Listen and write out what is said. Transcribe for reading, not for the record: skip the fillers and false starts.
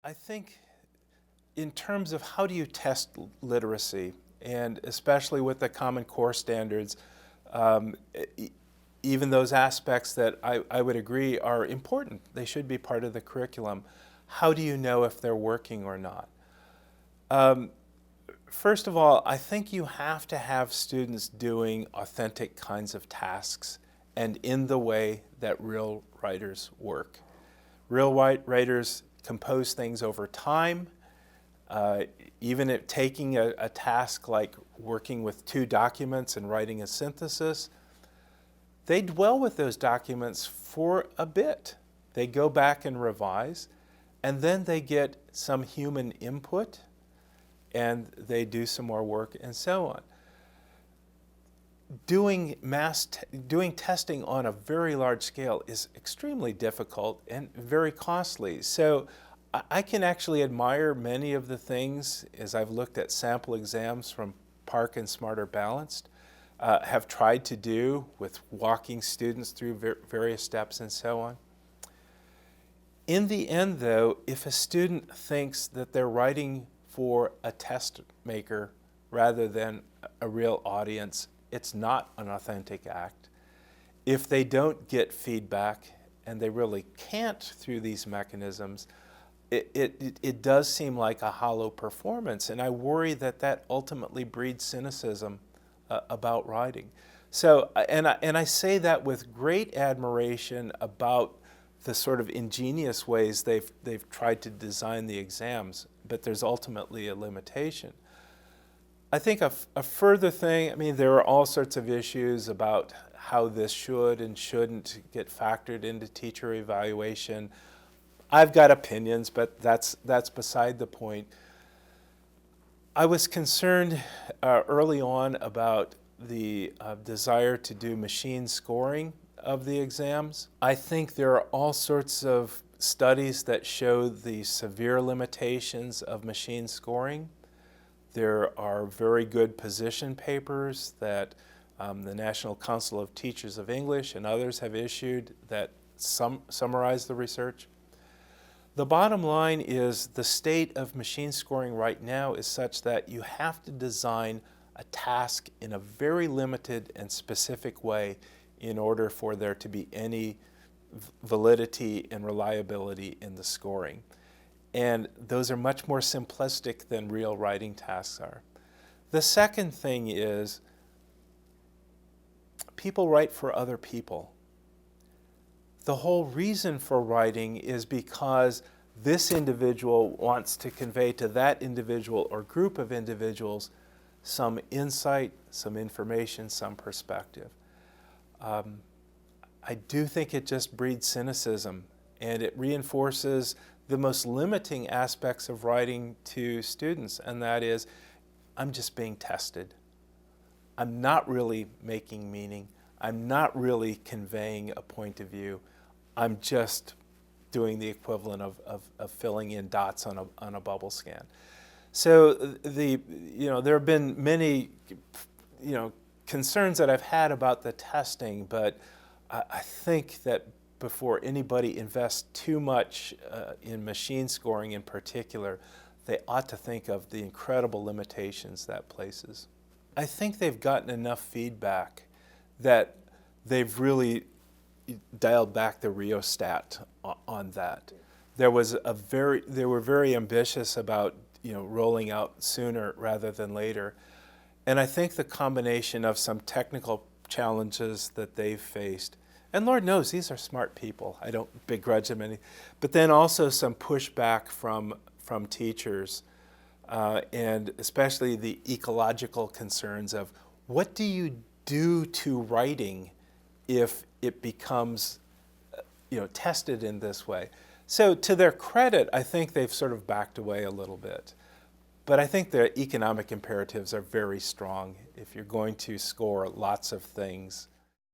I think in terms of how do you test literacy, and especially with the Common Core standards, um, e- even those aspects that I would agree are important, they should be part of the curriculum. How do you know if they're working or not? Um, First of all, I think you have to have students doing authentic kinds of tasks and in the way that real writers work. Real writers compose things over time. Uh, Even if taking a task like working with two documents and writing a synthesis, they dwell with those documents for a bit. They go back and revise, and then they get some human input, and they do some more work, and so on. Doing testing on a very large scale is extremely difficult and very costly. So I can actually admire many of the things as I've looked at sample exams from PARCC and Smarter Balanced, have tried to do with walking students through various steps and so on. In the end, though, if a student thinks that they're writing for a test maker rather than a real audience, it's not an authentic act. If they don't get feedback, and they really can't through these mechanisms, it does seem like a hollow performance, and I worry that that ultimately breeds cynicism about writing. So, and I say that with great admiration about the sort of ingenious ways they've tried to design the exams, but there's ultimately a limitation. I think a further thing, I mean, there are all sorts of issues about how this should and shouldn't get factored into teacher evaluation. I've got opinions, but that's beside the point. I was concerned early on about the desire to do machine scoring of the exams. I think there are all sorts of studies that show the severe limitations of machine scoring. There are very good position papers that the National Council of Teachers of English and others have issued that summarize the research. The bottom line is the state of machine scoring right now is such that you have to design a task in a very limited and specific way in order for there to be any validity and reliability in the scoring. And those are much more simplistic than real writing tasks are. The second thing is people write for other people. The whole reason for writing is because this individual wants to convey to that individual or group of individuals some insight, some information, some perspective. I do think it just breeds cynicism, and it reinforces the most limiting aspects of writing to students, and that is, I'm just being tested. I'm not really making meaning. I'm not really conveying a point of view. I'm just doing the equivalent of filling in dots on a bubble scan. So there have been many concerns that I've had about the testing, but I think that before anybody invests too much in machine scoring in particular, they ought to think of the incredible limitations that places. I think they've gotten enough feedback that they've really dialed back the rheostat on that. They were very ambitious about rolling out sooner rather than later, and I think the combination of some technical challenges that they've faced, and Lord knows these are smart people, I don't begrudge them any, but then also some pushback from teachers, and especially the ecological concerns of what do you do to writing if it becomes tested in this way. So to their credit, I think they've sort of backed away a little bit. But I think the economic imperatives are very strong if you're going to score lots of things